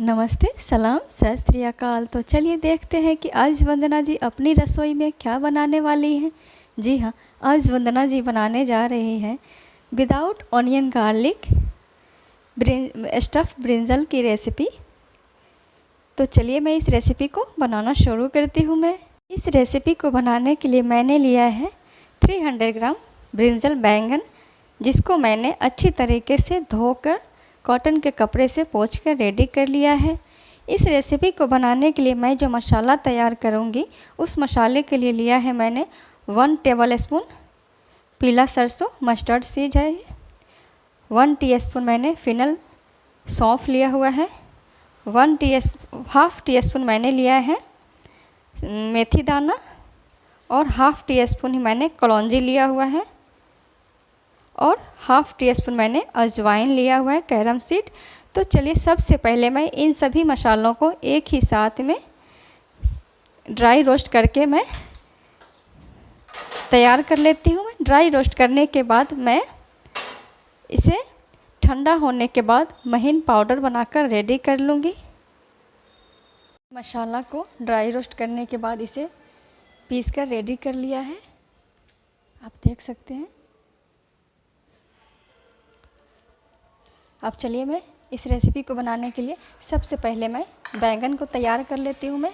नमस्ते, सलाम, सत श्री अकाल। तो चलिए देखते हैं कि आज वंदना जी अपनी रसोई में क्या बनाने वाली हैं। जी हाँ, आज वंदना जी बनाने जा रही हैं without onion garlic stuff brinjal की रेसिपी। तो चलिए मैं इस रेसिपी को बनाना शुरू करती हूँ। मैं इस रेसिपी को बनाने के लिए मैंने लिया है 300 ग्राम ब्रिंजल बैंगन, जिसको मैंने अच्छी तरीके से धोकर कॉटन के कपड़े से पोंछकर रेडी कर लिया है। इस रेसिपी को बनाने के लिए मैं जो मसाला तैयार करूँगी उस मसाले के लिए लिया है मैंने 1 टेबल स्पून पीला सरसों मस्टर्ड सीड है, 1 टीस्पून मैंने फिनल सौंफ लिया हुआ है, हाफ टी स्पून मैंने लिया है मेथी दाना और हाफ टी स्पून ही मैंने कलौंजी लिया हुआ है और हाफ टी स्पून मैंने अजवाइन लिया हुआ है, कैरम सीड। तो चलिए सबसे पहले मैं इन सभी मसालों को एक ही साथ में ड्राई रोस्ट करके मैं तैयार कर लेती हूँ। ड्राई रोस्ट करने के बाद मैं इसे ठंडा होने के बाद महीन पाउडर बनाकर रेडी कर लूँगी। मसाला को ड्राई रोस्ट करने के बाद इसे पीस कर रेडी कर लिया है, आप देख सकते हैं। अब चलिए मैं इस रेसिपी को बनाने के लिए सबसे पहले मैं बैंगन को तैयार कर लेती हूँ। मैं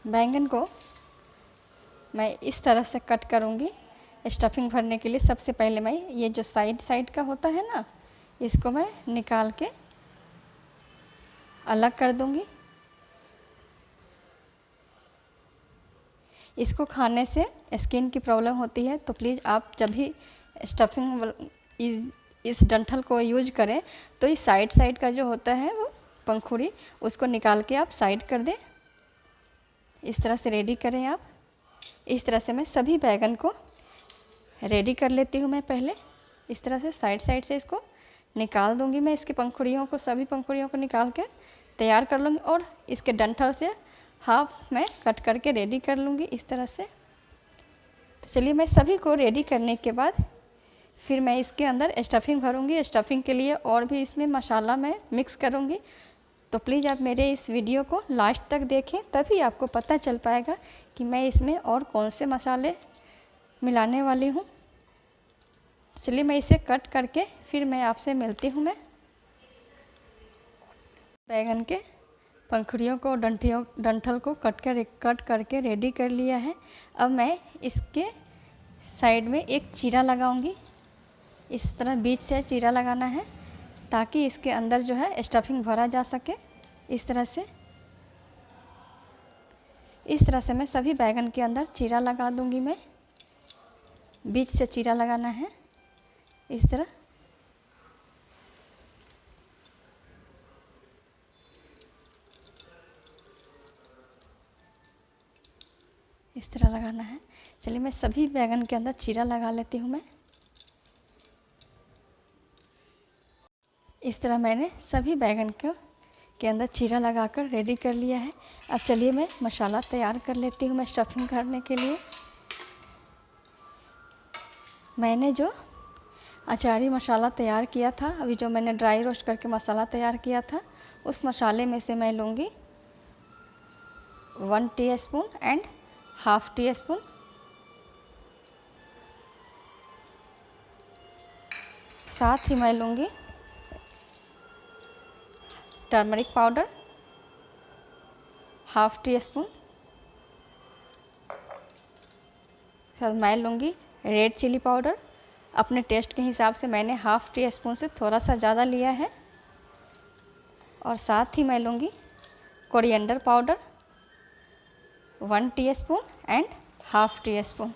बैंगन को मैं इस तरह से कट करूँगी स्टफिंग भरने के लिए। सबसे पहले मैं ये जो साइड का होता है ना, इसको मैं निकाल के अलग कर दूँगी। इसको खाने से स्किन की प्रॉब्लम होती है, तो प्लीज़ आप जब भी स्टफिंग इस डंठल को यूज करें तो इस साइड का जो होता है वो पंखुड़ी, उसको निकाल के आप साइड कर दें। इस तरह से रेडी करें आप। इस तरह से मैं सभी बैंगन को रेडी कर लेती हूँ। मैं पहले इस तरह से साइड से इसको निकाल दूँगी। मैं इसकी पंखुड़ियों को, सभी पंखुड़ियों को निकाल के तैयार कर लूँगी और इसके डंठल से हाफ में कट करके रेडी कर लूँगी इस तरह से। तो चलिए मैं सभी को रेडी करने के बाद फिर मैं इसके अंदर स्टफिंग भरूँगी। स्टफिंग के लिए और भी इसमें मसाला मैं मिक्स करूँगी, तो प्लीज़ आप मेरे इस वीडियो को लास्ट तक देखें, तभी आपको पता चल पाएगा कि मैं इसमें और कौन से मसाले मिलाने वाली हूँ। चलिए मैं इसे कट करके फिर मैं आपसे मिलती हूँ। मैं बैंगन के पंखुड़ियों को, डंठल को कट करके रेडी कर लिया है। अब मैं इसके साइड में एक चीरा लगाऊंगी। इस तरह बीच से चीरा लगाना है ताकि इसके अंदर जो है स्टफिंग भरा जा सके। इस तरह से मैं सभी बैंगन के अंदर चीरा लगा दूंगी। मैं बीच से चीरा लगाना है इस तरह। इस तरह लगाना है। चलिए मैं सभी बैंगन के अंदर चीरा लगा लेती हूँ। मैं इस तरह मैंने सभी बैंगन के अंदर चीरा लगाकर रेडी कर लिया है। अब चलिए मैं मसाला तैयार कर लेती हूँ। मैं स्टफिंग करने के लिए मैंने जो अचारी मसाला तैयार किया था, अभी जो मैंने ड्राई रोस्ट करके मसाला तैयार किया था, उस मसाले में से मैं लूँगी 1 teaspoon and half tea spoon साथ ही मैं लूँगी turmeric powder half tea spoon. मैं लूँगी रेड चिली पाउडर, अपने टेस्ट के हिसाब से मैंने हाफ टी स्पून से थोड़ा सा ज़्यादा लिया है। और साथ ही मैं लूँगी coriander powder 1 teaspoon and half tea spoon.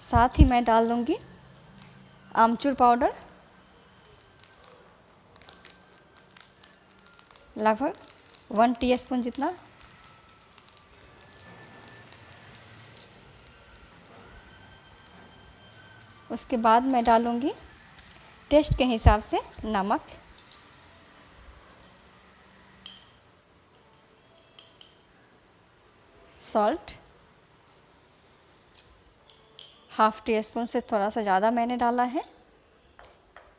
साथ ही मैं डाल दूँगी आमचूर पाउडर लगभग 1 टीस्पून जितना। उसके बाद मैं डालूँगी टेस्ट के हिसाब से नमक, सॉल्ट हाफ़ टी स्पून से थोड़ा सा ज़्यादा मैंने डाला है।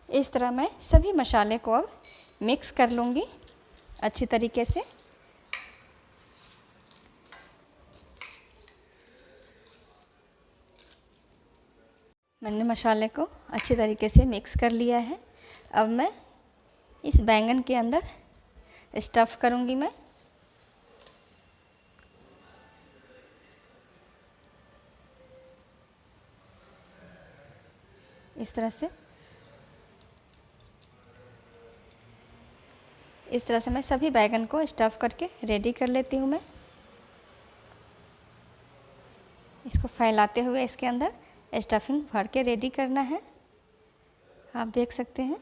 इस तरह मैं सभी मसाले को अब मिक्स कर लूँगी अच्छी तरीके से। मैंने मसाले को अच्छी तरीके से मिक्स कर लिया है। अब मैं इस बैंगन के अंदर स्टफ़ करूँगी मैं। इस तरह से मैं सभी बैंगन को स्टफ़ करके रेडी कर लेती हूँ मैं। इसको फैलाते हुए इसके अंदर स्टफिंग भर के रेडी करना है। आप देख सकते हैं।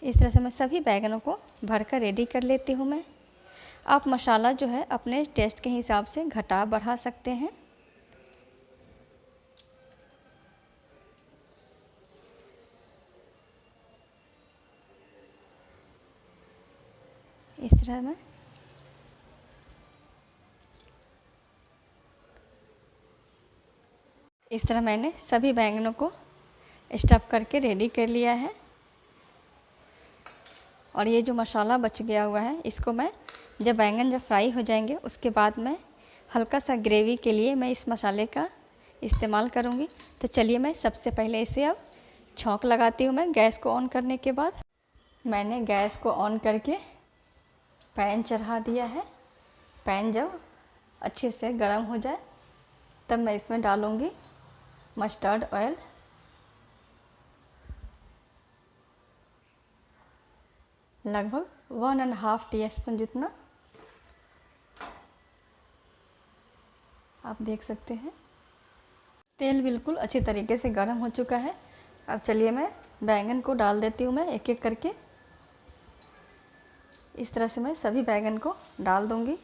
इस तरह से मैं सभी बैंगनों को भर कर रेडी कर लेती हूँ मैं। आप मसाला जो है अपने टेस्ट के हिसाब से घटा बढ़ा सकते हैं। इस तरह में मैंने सभी बैंगनों को स्टफ़ करके रेडी कर लिया है। और ये जो मसाला बच गया हुआ है इसको मैं जब बैंगन फ्राई हो जाएंगे उसके बाद मैं हल्का सा ग्रेवी के लिए मैं इस मसाले का इस्तेमाल करूँगी। तो चलिए मैं सबसे पहले इसे अब छौंक लगाती हूँ मैं। गैस को ऑन करने के बाद मैंने गैस को ऑन करके पैन चढ़ा दिया है। पैन जब अच्छे से गर्म हो जाए तब मैं इसमें डालूँगी मस्टर्ड ऑयल। लगभग 1.5 टीस्पून जितना। आप देख सकते हैं तेल बिल्कुल अच्छी तरीके से गर्म हो चुका है। अब चलिए मैं बैंगन को डाल देती हूँ मैं एक एक करके। इस तरह से मैं सभी बैंगन को डाल दूँगी।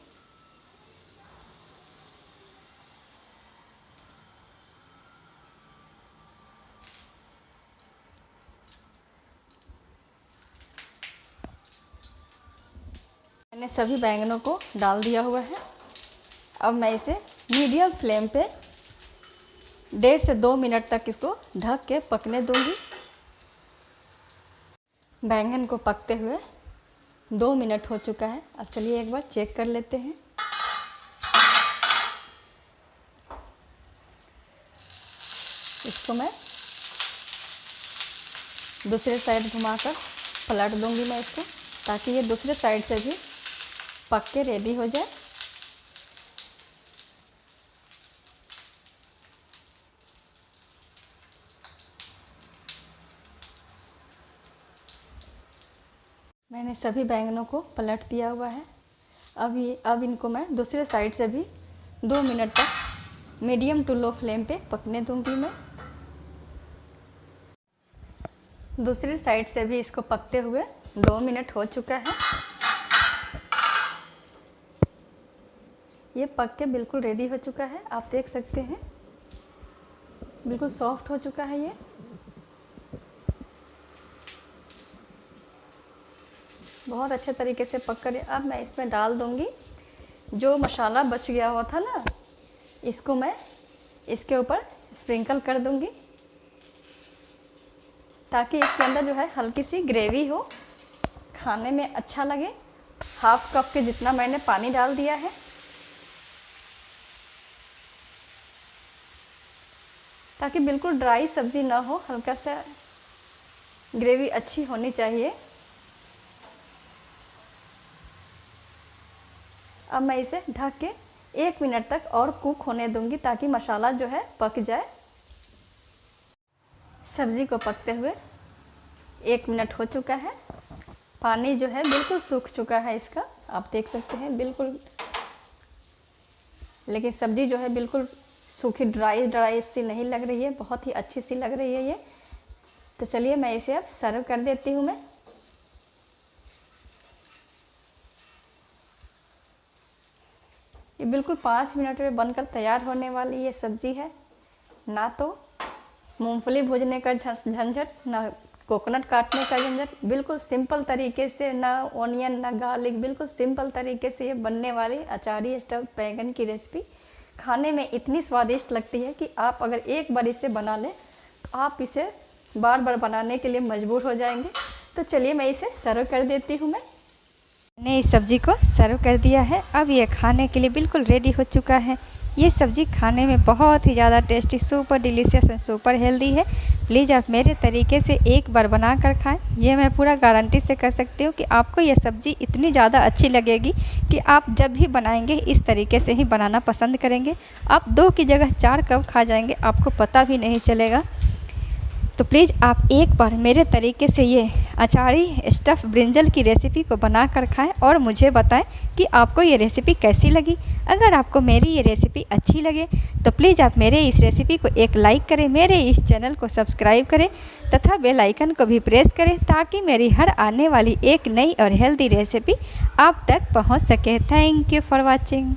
मैंने सभी बैंगनों को डाल दिया हुआ है। अब मैं इसे मीडियम फ्लेम पे 1.5 से 2 मिनट तक इसको ढक के पकने दूंगी। बैंगन को पकते हुए 2 मिनट हो चुका है। अब चलिए एक बार चेक कर लेते हैं। इसको मैं दूसरे साइड घुमाकर पलट दूंगी मैं इसको, ताकि ये दूसरे साइड से भी पक के रेडी हो जाए। मैंने सभी बैंगनों को पलट दिया हुआ है। अब इनको मैं दूसरे साइड से भी 2 मिनट तक मीडियम टू लो फ्लेम पे पकने दूंगी मैं। दूसरी साइड से भी इसको पकते हुए 2 मिनट हो चुका है। ये पक के बिल्कुल रेडी हो चुका है। आप देख सकते हैं बिल्कुल सॉफ्ट हो चुका है ये। बहुत अच्छे तरीके से पक कर अब मैं इसमें डाल दूंगी जो मसाला बच गया हुआ था ना, इसको मैं इसके ऊपर स्प्रिंकल कर दूंगी, ताकि इसके अंदर जो है हल्की सी ग्रेवी हो, खाने में अच्छा लगे। 1/2 कप के जितना मैंने पानी डाल दिया है। ताकि बिल्कुल ड्राई सब्ज़ी ना हो, हल्का सा ग्रेवी अच्छी होनी चाहिए। अब मैं इसे ढक के 1 मिनट तक और कुक होने दूंगी, ताकि मसाला जो है पक जाए। सब्ज़ी को पकते हुए 1 मिनट हो चुका है। पानी जो है बिल्कुल सूख चुका है इसका, आप देख सकते हैं बिल्कुल। लेकिन सब्ज़ी जो है बिल्कुल सूखी ड्राई सी नहीं लग रही है, बहुत ही अच्छी सी लग रही है ये। तो चलिए मैं इसे अब सर्व कर देती हूँ मैं। ये बिल्कुल 5 मिनट में बनकर तैयार होने वाली ये सब्ज़ी है। ना तो मूंगफली भूनने का झंझट, ना कोकोनट काटने का झंझट, बिल्कुल सिंपल तरीके से, ना ऑनियन ना गार्लिक, बिल्कुल सिंपल तरीके से ये बनने वाली अचारी स्टफ बैंगन की रेसिपी खाने में इतनी स्वादिष्ट लगती है कि आप अगर एक बार इसे बना लें तो आप इसे बार बार बनाने के लिए मजबूर हो जाएंगे। तो चलिए मैं इसे सर्व कर देती हूँ। मैंने इस सब्ज़ी को सर्व कर दिया है। अब ये खाने के लिए बिल्कुल रेडी हो चुका है। ये सब्ज़ी खाने में बहुत ही ज़्यादा tasty, super delicious and super healthy है। प्लीज़ आप मेरे तरीके से एक बार बना कर खाएं। ये मैं पूरा गारंटी से कह सकती हूँ कि आपको ये सब्ज़ी इतनी ज़्यादा अच्छी लगेगी कि आप जब भी बनाएंगे इस तरीके से ही बनाना पसंद करेंगे। आप 2 की जगह 4 कप खा जाएंगे, आपको पता भी नहीं चलेगा। तो प्लीज़ आप एक बार मेरे तरीके से ये अचारी स्टफ़ ब्रिंजल की रेसिपी को बना कर खाएँ और मुझे बताएं कि आपको ये रेसिपी कैसी लगी। अगर आपको मेरी ये रेसिपी अच्छी लगे तो प्लीज़ आप मेरे इस रेसिपी को एक लाइक करें, मेरे इस चैनल को सब्सक्राइब करें तथा बेल आइकन को भी प्रेस करें ताकि मेरी हर आने वाली एक नई और हेल्दी रेसिपी आप तक पहुंच सके। Thank you for watching.